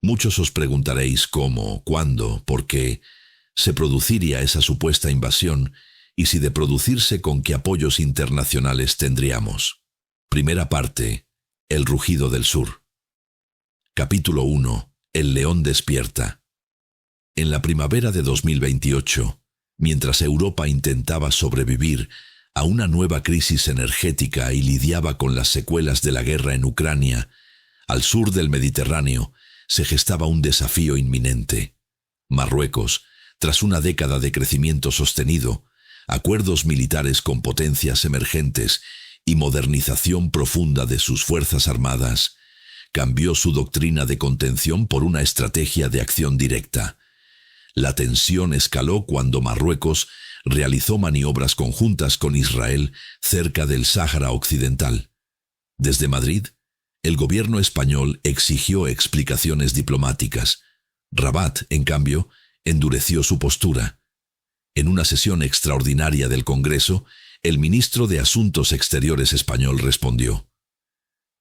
Muchos os preguntaréis cómo, cuándo, por qué se produciría esa supuesta invasión y si de producirse con qué apoyos internacionales tendríamos. Primera parte. El rugido del sur. Capítulo 1. El león despierta. En la primavera de 2028, mientras Europa intentaba sobrevivir a una nueva crisis energética y lidiaba con las secuelas de la guerra en Ucrania, al sur del Mediterráneo se gestaba un desafío inminente. Marruecos, tras una década de crecimiento sostenido, acuerdos militares con potencias emergentes y modernización profunda de sus fuerzas armadas, cambió su doctrina de contención por una estrategia de acción directa. La tensión escaló cuando Marruecos realizó maniobras conjuntas con Israel cerca del Sáhara Occidental. Desde Madrid, el gobierno español exigió explicaciones diplomáticas. Rabat, en cambio, endureció su postura. En una sesión extraordinaria del Congreso, el ministro de Asuntos Exteriores español respondió: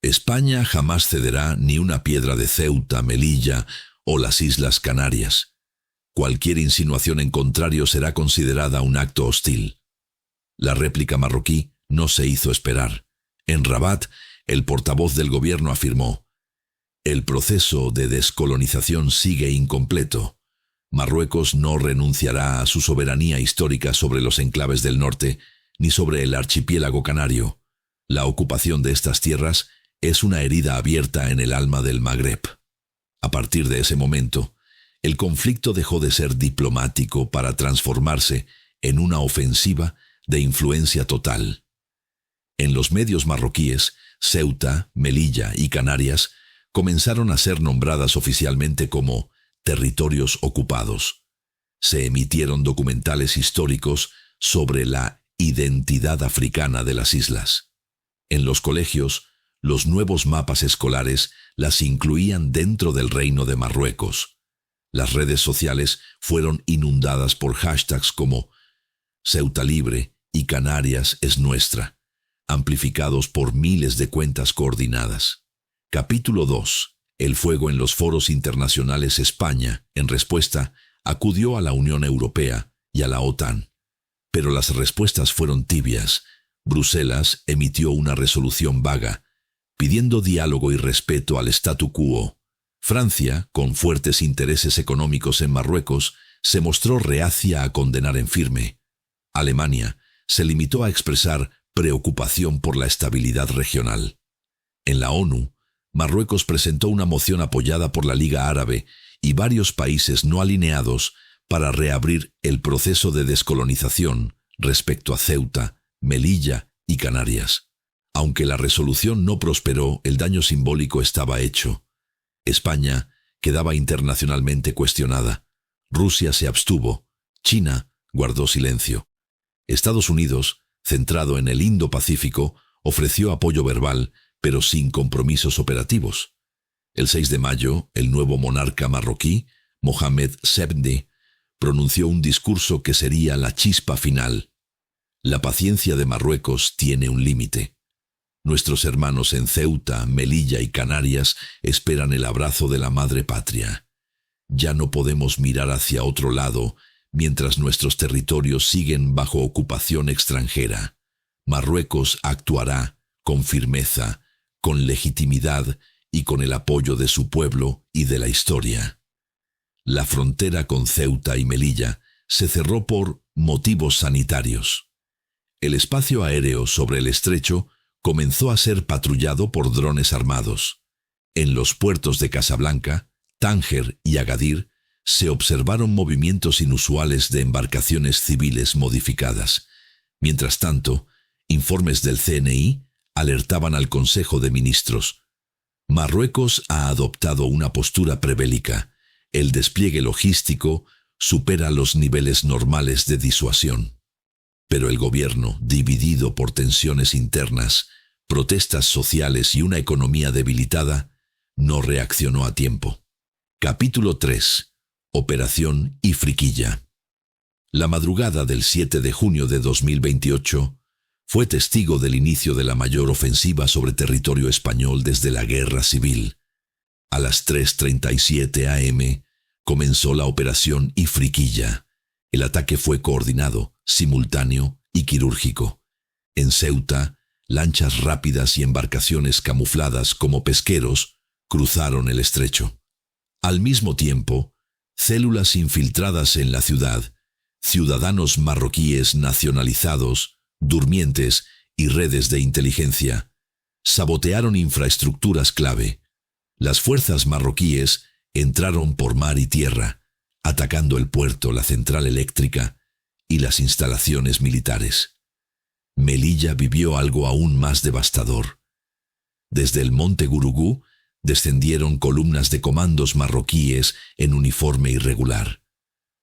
«España jamás cederá ni una piedra de Ceuta, Melilla o las Islas Canarias. Cualquier insinuación en contrario será considerada un acto hostil». La réplica marroquí no se hizo esperar. En Rabat, el portavoz del gobierno afirmó: «El proceso de descolonización sigue incompleto. Marruecos no renunciará a su soberanía histórica sobre los enclaves del norte ni sobre el archipiélago canario. La ocupación de estas tierras es una herida abierta en el alma del Magreb». A partir de ese momento, el conflicto dejó de ser diplomático para transformarse en una ofensiva de influencia total. En los medios marroquíes, Ceuta, Melilla y Canarias comenzaron a ser nombradas oficialmente como territorios ocupados. Se emitieron documentales históricos sobre la identidad africana de las islas. En los colegios, los nuevos mapas escolares las incluían dentro del Reino de Marruecos. Las redes sociales fueron inundadas por hashtags como Ceuta libre y Canarias es nuestra, amplificados por miles de cuentas coordinadas. Capítulo 2. El fuego en los foros internacionales. España, en respuesta, acudió a la Unión Europea y a la OTAN. Pero las respuestas fueron tibias. Bruselas emitió una resolución vaga, pidiendo diálogo y respeto al statu quo. Francia, con fuertes intereses económicos en Marruecos, se mostró reacia a condenar en firme. Alemania se limitó a expresar preocupación por la estabilidad regional. En la ONU, Marruecos presentó una moción apoyada por la Liga Árabe y varios países no alineados para reabrir el proceso de descolonización respecto a Ceuta, Melilla y Canarias. Aunque la resolución no prosperó, el daño simbólico estaba hecho. España quedaba internacionalmente cuestionada. Rusia se abstuvo. China guardó silencio. Estados Unidos, centrado en el Indo-Pacífico, ofreció apoyo verbal, pero sin compromisos operativos. El 6 de mayo, el nuevo monarca marroquí, Mohamed VII, pronunció un discurso que sería la chispa final. La paciencia de Marruecos tiene un límite. Nuestros hermanos en Ceuta, Melilla y Canarias esperan el abrazo de la madre patria. Ya no podemos mirar hacia otro lado mientras nuestros territorios siguen bajo ocupación extranjera. Marruecos actuará con firmeza, con legitimidad y con el apoyo de su pueblo y de la historia. La frontera con Ceuta y Melilla se cerró por motivos sanitarios. El espacio aéreo sobre el estrecho comenzó a ser patrullado por drones armados. En los puertos de Casablanca, Tánger y Agadir se observaron movimientos inusuales de embarcaciones civiles modificadas. Mientras tanto, informes del CNI alertaban al Consejo de Ministros. Marruecos ha adoptado una postura prebélica. El despliegue logístico supera los niveles normales de disuasión. Pero el gobierno, dividido por tensiones internas, protestas sociales y una economía debilitada, no reaccionó a tiempo. Capítulo 3. Operación Ifriquilla. La madrugada del 7 de junio de 2028 fue testigo del inicio de la mayor ofensiva sobre territorio español desde la Guerra Civil. A las 3:37 am comenzó la operación Ifriquilla. El ataque fue coordinado, simultáneo y quirúrgico. En Ceuta, lanchas rápidas y embarcaciones camufladas como pesqueros cruzaron el estrecho. Al mismo tiempo, células infiltradas en la ciudad, ciudadanos marroquíes nacionalizados, durmientes y redes de inteligencia, sabotearon infraestructuras clave. Las fuerzas marroquíes entraron por mar y tierra, atacando el puerto, la central eléctrica y las instalaciones militares. Melilla vivió algo aún más devastador. Desde el monte Gurugú descendieron columnas de comandos marroquíes en uniforme irregular.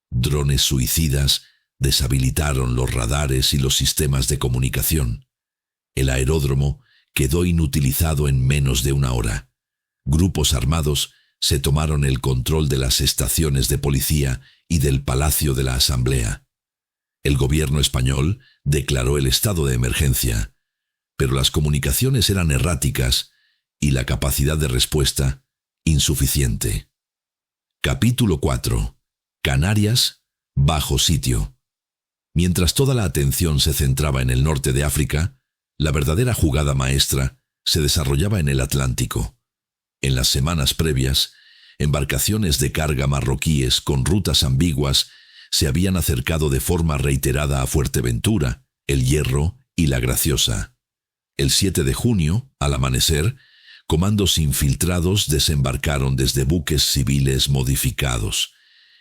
Drones suicidas deshabilitaron los radares y los sistemas de comunicación. El aeródromo quedó inutilizado en menos de una hora. Grupos armados se tomaron el control de las estaciones de policía y del Palacio de la Asamblea. El gobierno español declaró el estado de emergencia, pero las comunicaciones eran erráticas y la capacidad de respuesta insuficiente. Capítulo 4. Canarias, bajo sitio. Mientras toda la atención se centraba en el norte de África, la verdadera jugada maestra se desarrollaba en el Atlántico. En las semanas previas, embarcaciones de carga marroquíes con rutas ambiguas se habían acercado de forma reiterada a Fuerteventura, El Hierro y La Graciosa. El 7 de junio, al amanecer, comandos infiltrados desembarcaron desde buques civiles modificados.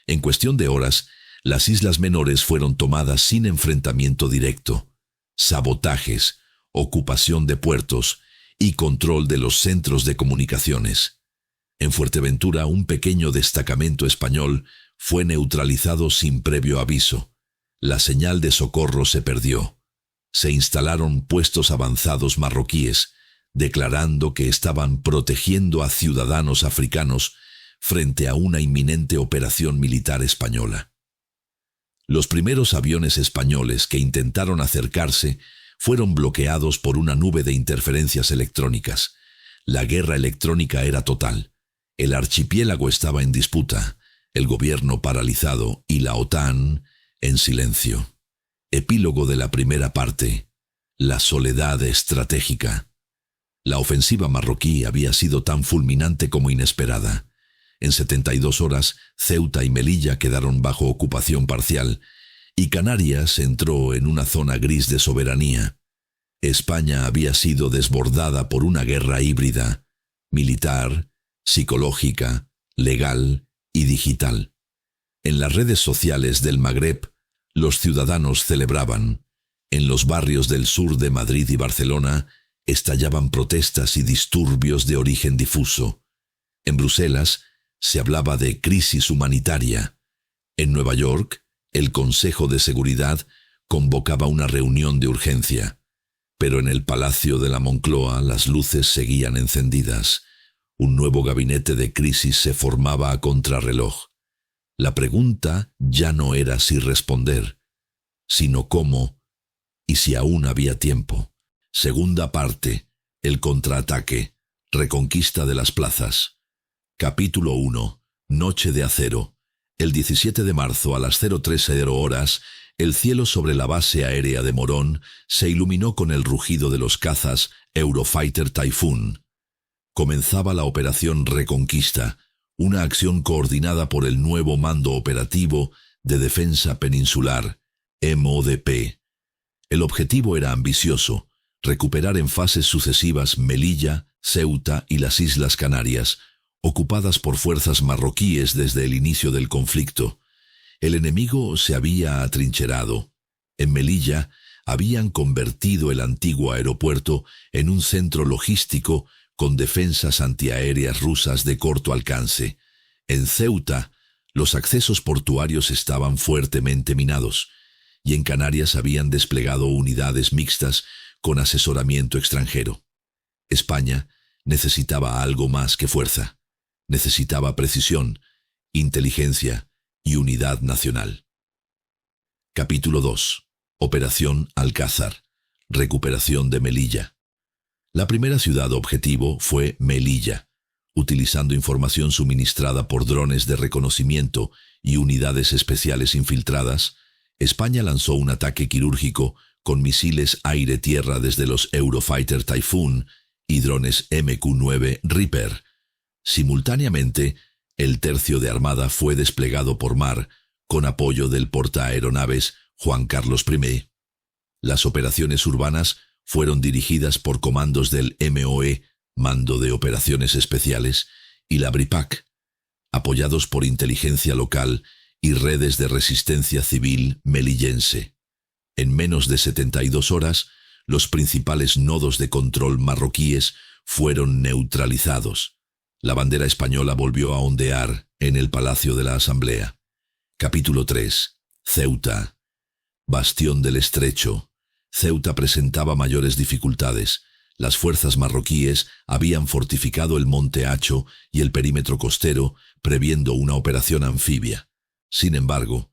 En cuestión de horas, las islas menores fueron tomadas sin enfrentamiento directo. Sabotajes, ocupación de puertos y control de los centros de comunicaciones. En Fuerteventura, un pequeño destacamento español fue neutralizado sin previo aviso. La señal de socorro se perdió. Se instalaron puestos avanzados marroquíes, declarando que estaban protegiendo a ciudadanos africanos frente a una inminente operación militar española. Los primeros aviones españoles que intentaron acercarse fueron bloqueados por una nube de interferencias electrónicas. La guerra electrónica era total. El archipiélago estaba en disputa, el gobierno paralizado y la OTAN en silencio. Epílogo de la primera parte. La soledad estratégica. La ofensiva marroquí había sido tan fulminante como inesperada. En 72 horas, Ceuta y Melilla quedaron bajo ocupación parcial y Canarias entró en una zona gris de soberanía. España había sido desbordada por una guerra híbrida, militar, psicológica, legal y digital. En las redes sociales del Magreb, los ciudadanos celebraban. En los barrios del sur de Madrid y Barcelona estallaban protestas y disturbios de origen difuso. En Bruselas se hablaba de crisis humanitaria. En Nueva York, el Consejo de Seguridad convocaba una reunión de urgencia. Pero en el Palacio de la Moncloa las luces seguían encendidas. Un nuevo gabinete de crisis se formaba a contrarreloj. La pregunta ya no era si responder, sino cómo y si aún había tiempo. Segunda parte. El contraataque. Reconquista de las plazas. Capítulo 1. Noche de acero. El 17 de marzo a las 03:00 horas, el cielo sobre la base aérea de Morón se iluminó con el rugido de los cazas Eurofighter Typhoon. Comenzaba la operación Reconquista, una acción coordinada por el nuevo Mando Operativo de Defensa Peninsular, MODP. El objetivo era ambicioso: recuperar en fases sucesivas Melilla, Ceuta y las Islas Canarias, ocupadas por fuerzas marroquíes desde el inicio del conflicto. El enemigo se había atrincherado. En Melilla habían convertido el antiguo aeropuerto en un centro logístico con defensas antiaéreas rusas de corto alcance. En Ceuta, los accesos portuarios estaban fuertemente minados, y en Canarias habían desplegado unidades mixtas con asesoramiento extranjero. España necesitaba algo más que fuerza. Necesitaba precisión, inteligencia y unidad nacional. Capítulo 2. Operación Alcázar. Recuperación de Melilla. La primera ciudad objetivo fue Melilla, Utilizando información suministrada por drones de reconocimiento y unidades especiales infiltradas, España lanzó un ataque quirúrgico con misiles aire-tierra desde los Eurofighter Typhoon y drones MQ-9 Reaper. Simultáneamente, el tercio de Armada fue desplegado por mar con apoyo del portaaeronaves Juan Carlos I. Las operaciones urbanas fueron dirigidas por comandos del MOE, Mando de Operaciones Especiales, y la BRIPAC, apoyados por inteligencia local y redes de resistencia civil melillense. En menos de 72 horas, los principales nodos de control marroquíes fueron neutralizados. La bandera española volvió a ondear en el Palacio de la Asamblea. Capítulo 3. Ceuta. Bastión del Estrecho. Ceuta presentaba mayores dificultades. Las fuerzas marroquíes habían fortificado el Monte Hacho y el perímetro costero, previendo una operación anfibia. Sin embargo,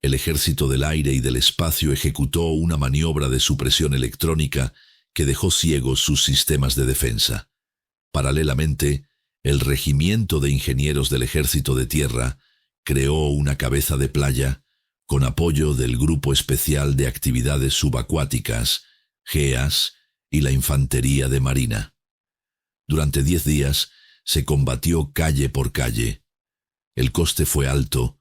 el ejército del aire y del espacio ejecutó una maniobra de supresión electrónica que dejó ciegos sus sistemas de defensa. Paralelamente, el Regimiento de Ingenieros del Ejército de Tierra creó una cabeza de playa con apoyo del Grupo Especial de Actividades Subacuáticas, GEAS, y la Infantería de Marina. Durante 10 días se combatió calle por calle. El coste fue alto,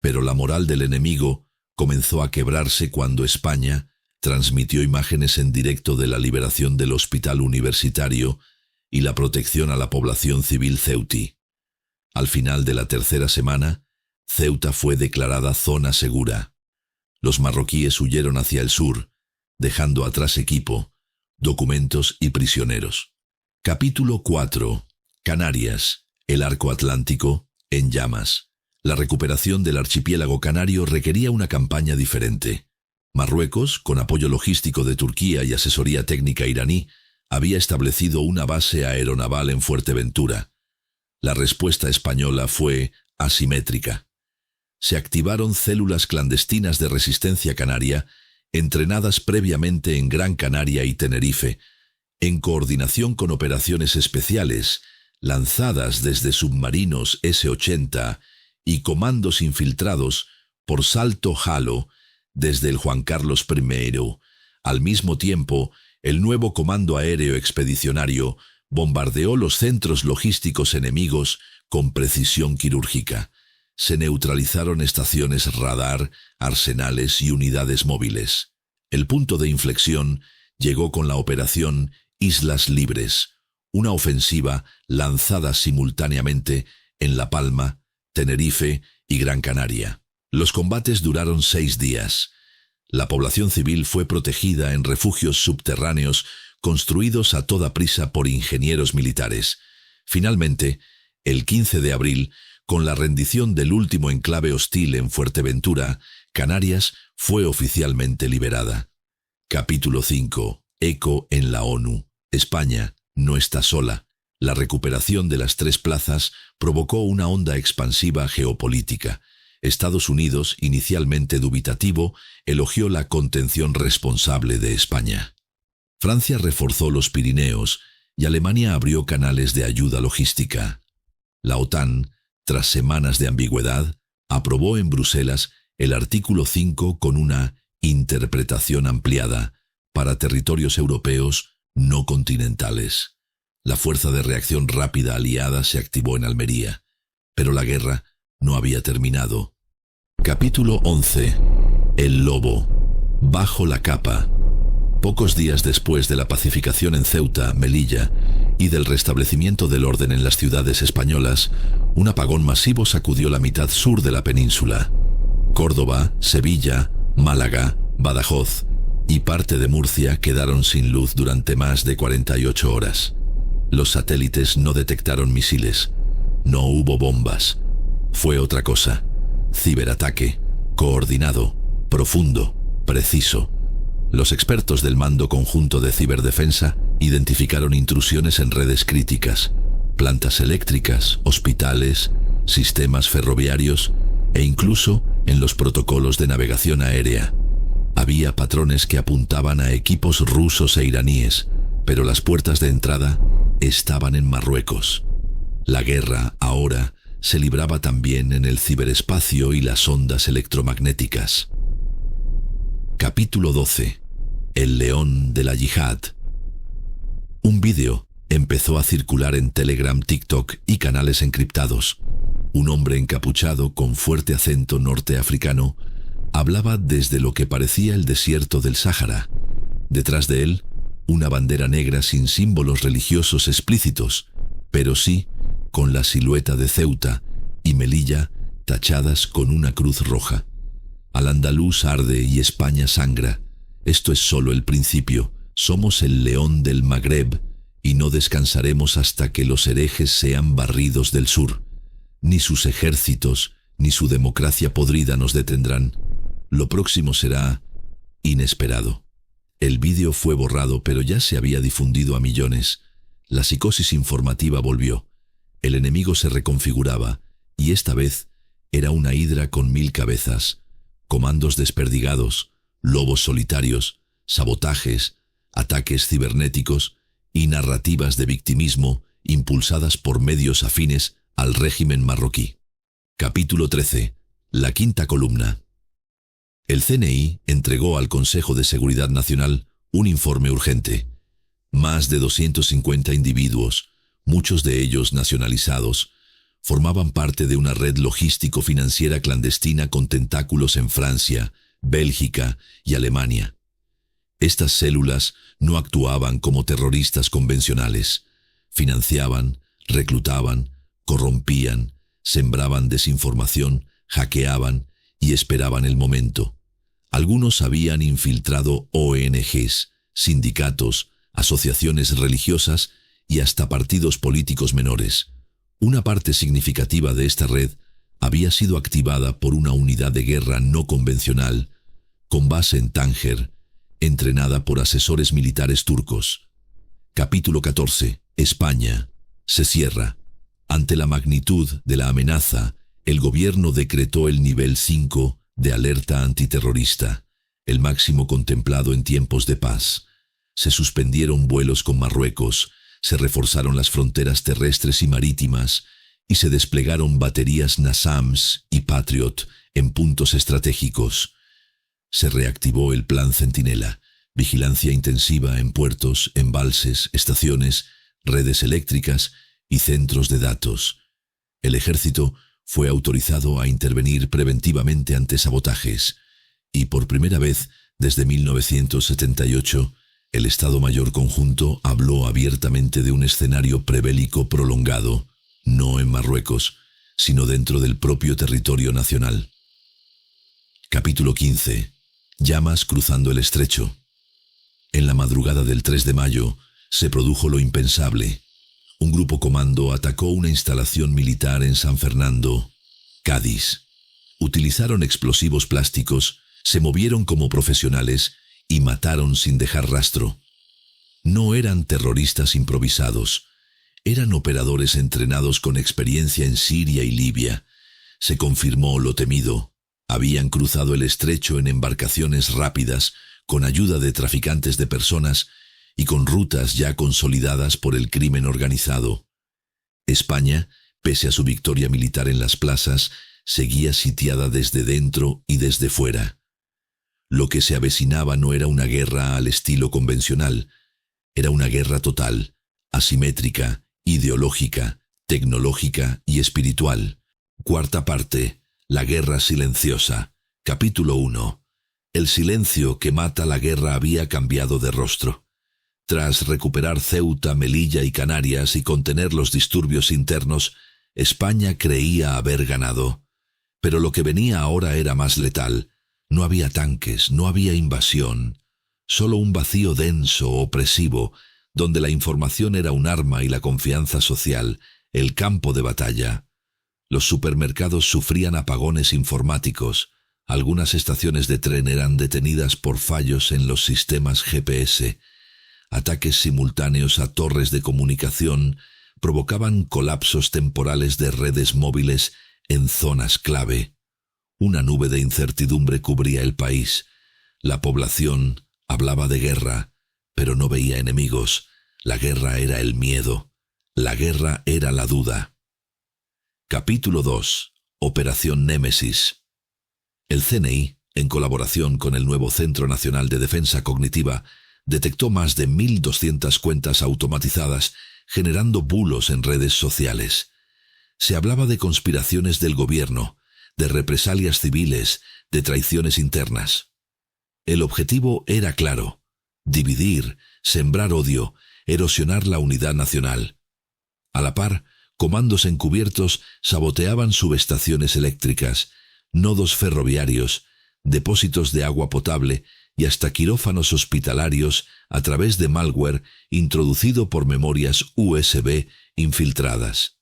pero la moral del enemigo comenzó a quebrarse cuando España transmitió imágenes en directo de la liberación del hospital universitario y la protección a la población civil ceutí. Al final de la tercera semana, Ceuta fue declarada zona segura. Los marroquíes huyeron hacia el sur, dejando atrás equipo, documentos y prisioneros. Capítulo 4. Canarias. El arco atlántico en llamas. La recuperación del archipiélago canario requería una campaña diferente. Marruecos, con apoyo logístico de Turquía y asesoría técnica iraní, había establecido una base aeronaval en Fuerteventura. La respuesta española fue asimétrica. Se activaron células clandestinas de resistencia canaria, entrenadas previamente en Gran Canaria y Tenerife, en coordinación con operaciones especiales, lanzadas desde submarinos S-80 y comandos infiltrados por Salto Halo desde el Juan Carlos I. Al mismo tiempo, el nuevo Comando Aéreo Expedicionario bombardeó los centros logísticos enemigos con precisión quirúrgica. Se neutralizaron estaciones radar, arsenales y unidades móviles. El punto de inflexión llegó con la operación Islas Libres, una ofensiva lanzada simultáneamente en La Palma, Tenerife y Gran Canaria. Los combates duraron 6 días. La población civil fue protegida en refugios subterráneos construidos a toda prisa por ingenieros militares. Finalmente, el 15 de abril, con la rendición del último enclave hostil en Fuerteventura, Canarias fue oficialmente liberada. Capítulo 5. Eco en la ONU. España no está sola. La recuperación de las 3 plazas provocó una onda expansiva geopolítica. Estados Unidos, inicialmente dubitativo, elogió la contención responsable de España. Francia reforzó los Pirineos y Alemania abrió canales de ayuda logística. La OTAN, tras semanas de ambigüedad, aprobó en Bruselas el artículo 5 con una interpretación ampliada para territorios europeos no continentales. La fuerza de reacción rápida aliada se activó en Almería, pero la guerra no había terminado. Capítulo 11. El lobo. Bajo la capa. Pocos días después de la pacificación en Ceuta, Melilla, y del restablecimiento del orden en las ciudades españolas, un apagón masivo sacudió la mitad sur de la península. Córdoba, Sevilla, Málaga, Badajoz y parte de Murcia quedaron sin luz durante más de 48 horas. Los satélites no detectaron misiles. No hubo bombas. Fue otra cosa. Ciberataque, coordinado, profundo, preciso. Los expertos del Mando Conjunto de Ciberdefensa identificaron intrusiones en redes críticas, plantas eléctricas, hospitales, sistemas ferroviarios e incluso en los protocolos de navegación aérea. Había patrones que apuntaban a equipos rusos e iraníes, pero las puertas de entrada estaban en Marruecos. La guerra, ahora, se libraba también en el ciberespacio y las ondas electromagnéticas. Capítulo 12. El león de la yihad. Un vídeo empezó a circular en Telegram, TikTok y canales encriptados. Un hombre encapuchado con fuerte acento norteafricano hablaba desde lo que parecía el desierto del Sáhara. Detrás de él, una bandera negra sin símbolos religiosos explícitos, pero sí con la silueta de Ceuta y Melilla tachadas con una cruz roja. Al-Andalus arde y España sangra. Esto es solo el principio. Somos el león del Magreb y no descansaremos hasta que los herejes sean barridos del sur. Ni sus ejércitos ni su democracia podrida nos detendrán. Lo próximo será inesperado. El vídeo fue borrado, pero ya se había difundido a millones. La psicosis informativa volvió. El enemigo se reconfiguraba, y esta vez era una hidra con 1000 cabezas, comandos desperdigados, lobos solitarios, sabotajes, ataques cibernéticos y narrativas de victimismo impulsadas por medios afines al régimen marroquí. Capítulo 13. La quinta columna. El CNI entregó al Consejo de Seguridad Nacional un informe urgente. Más de 250 individuos, muchos de ellos nacionalizados, formaban parte de una red logístico-financiera clandestina con tentáculos en Francia, Bélgica y Alemania. Estas células no actuaban como terroristas convencionales. Financiaban, reclutaban, corrompían, sembraban desinformación, hackeaban y esperaban el momento. Algunos habían infiltrado ONGs, sindicatos, asociaciones religiosas y hasta partidos políticos menores. Una parte significativa de esta red había sido activada por una unidad de guerra no convencional, con base en Tánger, entrenada por asesores militares turcos. Capítulo 14. España. Se cierra. Ante la magnitud de la amenaza, el gobierno decretó el nivel 5 de alerta antiterrorista, el máximo contemplado en tiempos de paz. Se suspendieron vuelos con Marruecos, se reforzaron las fronteras terrestres y marítimas, y se desplegaron baterías NASAMS y Patriot en puntos estratégicos. Se reactivó el Plan Centinela, vigilancia intensiva en puertos, embalses, estaciones, redes eléctricas y centros de datos. El ejército fue autorizado a intervenir preventivamente ante sabotajes, y por primera vez desde 1978, el Estado Mayor Conjunto habló abiertamente de un escenario prebélico prolongado, no en Marruecos, sino dentro del propio territorio nacional. Capítulo 15. Llamas cruzando el estrecho. En la madrugada del 3 de mayo se produjo lo impensable. Un grupo comando atacó una instalación militar en San Fernando, Cádiz. Utilizaron explosivos plásticos, se movieron como profesionales y mataron sin dejar rastro. No eran terroristas improvisados, eran operadores entrenados con experiencia en Siria y Libia. Se confirmó lo temido. Habían cruzado el estrecho en embarcaciones rápidas, con ayuda de traficantes de personas y con rutas ya consolidadas por el crimen organizado. España, pese a su victoria militar en las plazas, seguía sitiada desde dentro y desde fuera. Lo que se avecinaba no era una guerra al estilo convencional, era una guerra total, asimétrica, ideológica, tecnológica y espiritual. Cuarta parte. La guerra silenciosa. Capítulo 1. El silencio que mata la guerra había cambiado de rostro. Tras recuperar Ceuta, Melilla y Canarias y contener los disturbios internos, España creía haber ganado. Pero lo que venía ahora era más letal. No había tanques, no había invasión. Solo un vacío denso, opresivo, donde la información era un arma y la confianza social, el campo de batalla. Los supermercados sufrían apagones informáticos. Algunas estaciones de tren eran detenidas por fallos en los sistemas GPS. Ataques simultáneos a torres de comunicación provocaban colapsos temporales de redes móviles en zonas clave. Una nube de incertidumbre cubría el país. La población hablaba de guerra, pero no veía enemigos. La guerra era el miedo. La guerra era la duda. Capítulo 2. Operación Némesis. El CNI, en colaboración con el nuevo Centro Nacional de Defensa Cognitiva, detectó más de 1.200 cuentas automatizadas generando bulos en redes sociales. Se hablaba de conspiraciones del gobierno, de represalias civiles, de traiciones internas. El objetivo era claro: dividir, sembrar odio, erosionar la unidad nacional. A la par, comandos encubiertos saboteaban subestaciones eléctricas, nodos ferroviarios, depósitos de agua potable y hasta quirófanos hospitalarios a través de malware introducido por memorias USB infiltradas.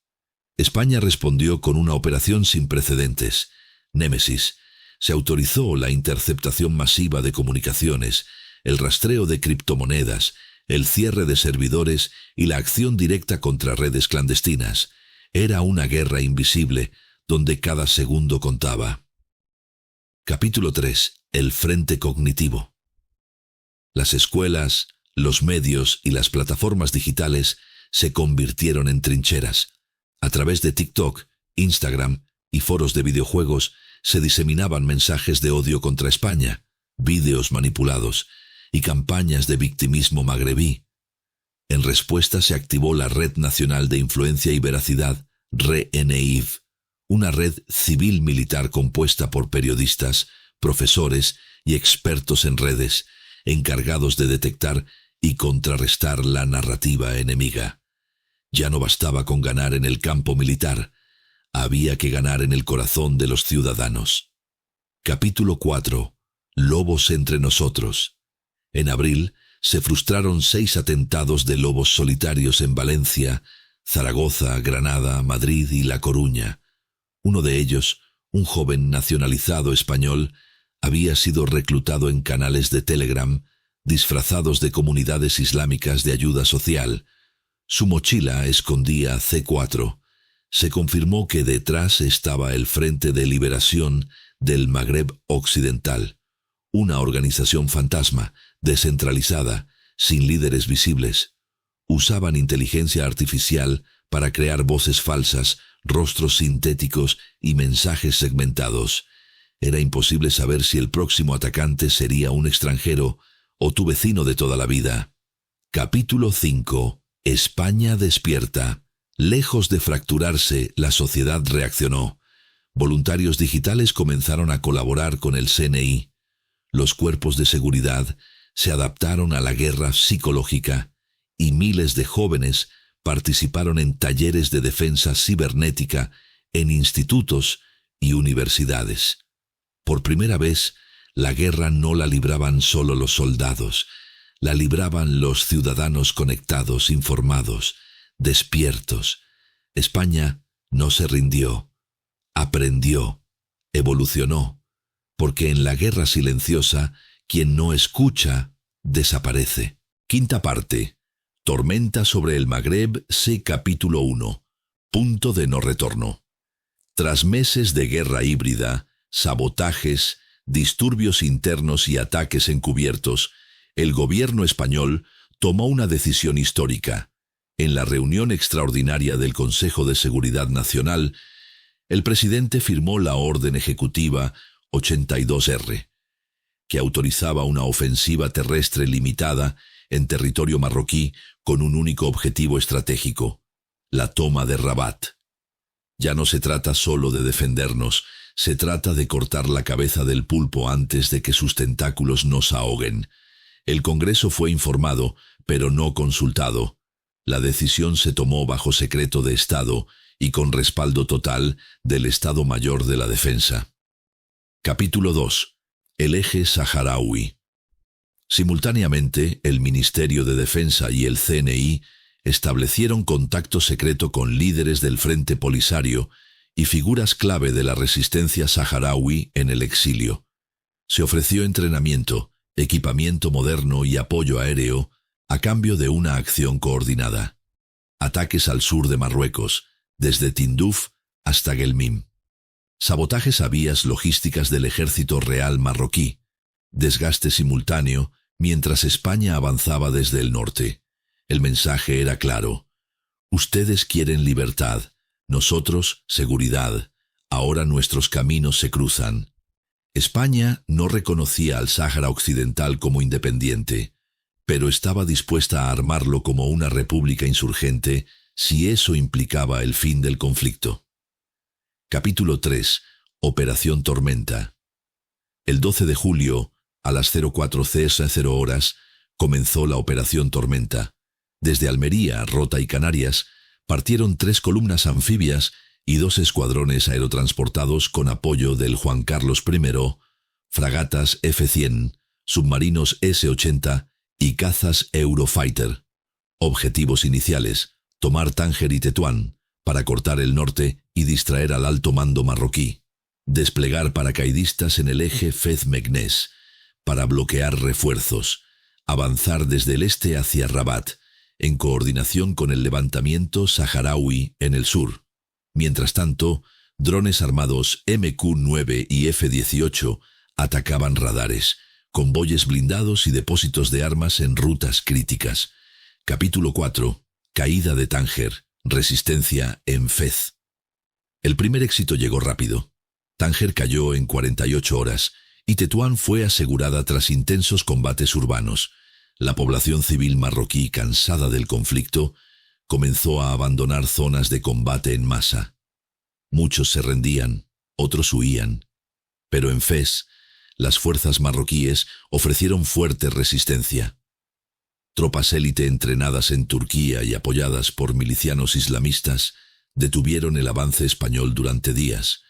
España respondió con una operación sin precedentes, Némesis. Se autorizó la interceptación masiva de comunicaciones, el rastreo de criptomonedas, el cierre de servidores y la acción directa contra redes clandestinas. Era una guerra invisible, donde cada segundo contaba. Capítulo 3. El Frente Cognitivo. Las escuelas, los medios y las plataformas digitales se convirtieron en trincheras. A través de TikTok, Instagram y foros de videojuegos se diseminaban mensajes de odio contra España, vídeos manipulados y campañas de victimismo magrebí. En respuesta se activó la Red Nacional de Influencia y Veracidad, RENIV, una red civil-militar compuesta por periodistas, profesores y expertos en redes, encargados de detectar y contrarrestar la narrativa enemiga. Ya no bastaba con ganar en el campo militar, había que ganar en el corazón de los ciudadanos. Capítulo 4. Lobos entre nosotros. En abril se frustraron 6 atentados de lobos solitarios en Valencia, Zaragoza, Granada, Madrid y La Coruña. Uno de ellos, un joven nacionalizado español, había sido reclutado en canales de Telegram, disfrazados de comunidades islámicas de ayuda social. Su mochila escondía C4. Se confirmó que detrás estaba el Frente de Liberación del Magreb Occidental, una organización fantasma, descentralizada, sin líderes visibles. Usaban inteligencia artificial para crear voces falsas, rostros sintéticos y mensajes segmentados. Era imposible saber si el próximo atacante sería un extranjero o tu vecino de toda la vida. Capítulo 5. España despierta. Lejos de fracturarse, la sociedad reaccionó. Voluntarios digitales comenzaron a colaborar con el CNI. Los cuerpos de seguridad se adaptaron a la guerra psicológica y miles de jóvenes participaron en talleres de defensa cibernética en institutos y universidades. Por primera vez, la guerra no la libraban solo los soldados, la libraban los ciudadanos conectados, informados, despiertos. España no se rindió, aprendió, evolucionó, porque en la guerra silenciosa, quien no escucha, desaparece. Quinta parte. Tormenta sobre el Magreb, C. Capítulo 1. Punto de no retorno. Tras meses de guerra híbrida, sabotajes, disturbios internos y ataques encubiertos, el gobierno español tomó una decisión histórica. En la reunión extraordinaria del Consejo de Seguridad Nacional, el presidente firmó la Orden Ejecutiva 82R, que autorizaba una ofensiva terrestre limitada en territorio marroquí con un único objetivo estratégico: la toma de Rabat. Ya no se trata solo de defendernos, se trata de cortar la cabeza del pulpo antes de que sus tentáculos nos ahoguen. El Congreso fue informado, pero no consultado. La decisión se tomó bajo secreto de Estado y con respaldo total del Estado Mayor de la Defensa. Capítulo 2. El eje saharaui. Simultáneamente, el Ministerio de Defensa y el CNI establecieron contacto secreto con líderes del Frente Polisario y figuras clave de la resistencia saharaui en el exilio. Se ofreció entrenamiento, equipamiento moderno y apoyo aéreo a cambio de una acción coordinada. Ataques al sur de Marruecos, desde Tinduf hasta Guelmim. Sabotajes a vías logísticas del ejército real marroquí. Desgaste simultáneo mientras España avanzaba desde el norte. El mensaje era claro: ustedes quieren libertad, Nosotros, seguridad. Ahora nuestros caminos se cruzan. España no reconocía al Sáhara Occidental como independiente, pero estaba dispuesta a armarlo como una república insurgente si eso implicaba el fin del conflicto. Capítulo 3. Operación Tormenta. El 12 de julio, a las 04:00 horas, comenzó la Operación Tormenta. Desde Almería, Rota y Canarias, partieron 3 columnas anfibias y 2 escuadrones aerotransportados con apoyo del Juan Carlos I, fragatas F-100, submarinos S-80 y cazas Eurofighter. Objetivos iniciales: tomar Tánger y Tetuán, para cortar el norte y distraer al alto mando marroquí. Desplegar paracaidistas en el eje Fez-Meknès, para bloquear refuerzos. Avanzar desde el este hacia Rabat, en coordinación con el levantamiento saharaui en el sur. Mientras tanto, drones armados MQ-9 y F-18 atacaban radares, convoyes blindados y depósitos de armas en rutas críticas. Capítulo 4. Caída de Tánger. Resistencia en Fez. El primer éxito llegó rápido. Tánger cayó en 48 horas y Tetuán fue asegurada tras intensos combates urbanos. La población civil marroquí, cansada del conflicto, comenzó a abandonar zonas de combate en masa. Muchos se rendían, otros huían. Pero en Fez, las fuerzas marroquíes ofrecieron fuerte resistencia. Tropas élite entrenadas en Turquía y apoyadas por milicianos islamistas detuvieron el avance español durante días.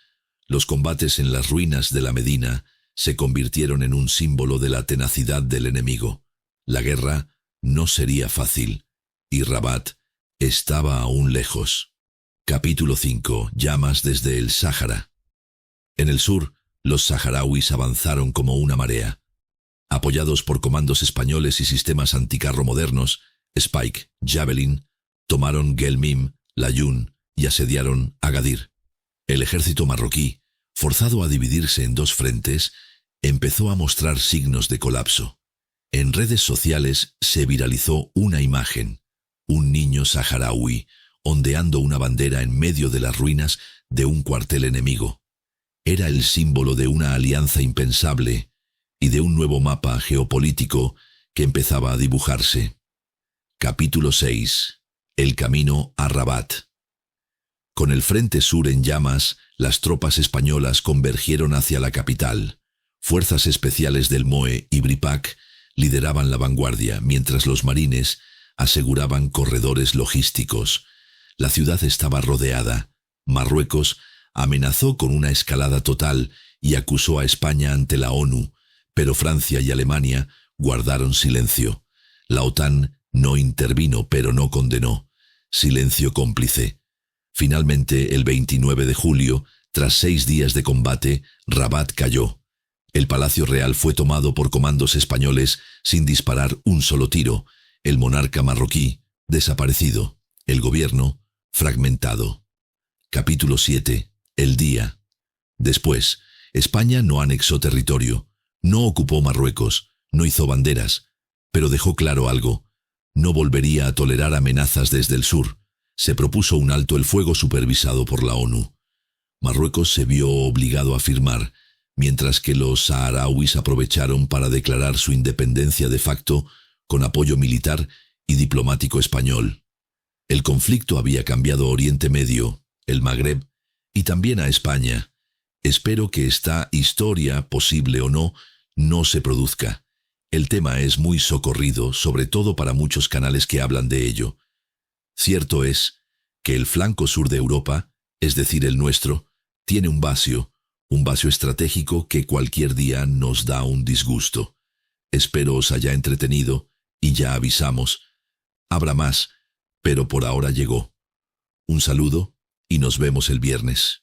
Los combates en las ruinas de la Medina se convirtieron en un símbolo de la tenacidad del enemigo. La guerra no sería fácil, y Rabat estaba aún lejos. Capítulo 5. Llamas desde el Sáhara. En el sur, los saharauis avanzaron como una marea. Apoyados por comandos españoles y sistemas anticarro modernos, Spike, Javelin, tomaron Guelmim, Layún y asediaron Agadir. El ejército marroquí, forzado a dividirse en 2 frentes, empezó a mostrar signos de colapso. En redes sociales se viralizó una imagen: un niño saharaui ondeando una bandera en medio de las ruinas de un cuartel enemigo. Era el símbolo de una alianza impensable y de un nuevo mapa geopolítico que empezaba a dibujarse. Capítulo 6. El camino a Rabat. Con el frente sur en llamas, las tropas españolas convergieron hacia la capital. Fuerzas especiales del MOE y Bripac lideraban la vanguardia, mientras los marines aseguraban corredores logísticos. La ciudad estaba rodeada. Marruecos amenazó con una escalada total y acusó a España ante la ONU, pero Francia y Alemania guardaron silencio. La OTAN no intervino, pero no condenó. Silencio cómplice. Finalmente, el 29 de julio, tras 6 días de combate, Rabat cayó. El Palacio Real fue tomado por comandos españoles sin disparar un solo tiro. El monarca marroquí, desaparecido. El gobierno, fragmentado. Capítulo 7. El día. Después, España no anexó territorio, no ocupó Marruecos, no hizo banderas, pero dejó claro algo: no volvería a tolerar amenazas desde el sur. Se propuso un alto el fuego supervisado por la ONU. Marruecos se vio obligado a firmar, mientras que los saharauis aprovecharon para declarar su independencia de facto con apoyo militar y diplomático español. El conflicto había cambiado Oriente Medio, el Magreb y también a España. Espero que esta historia, posible o no, no se produzca. El tema es muy socorrido, sobre todo para muchos canales que hablan de ello. Cierto es que el flanco sur de Europa, es decir, el nuestro, tiene un vacío estratégico que cualquier día nos da un disgusto. Espero os haya entretenido y ya avisamos. Habrá más, pero por ahora llegó. Un saludo y nos vemos el viernes.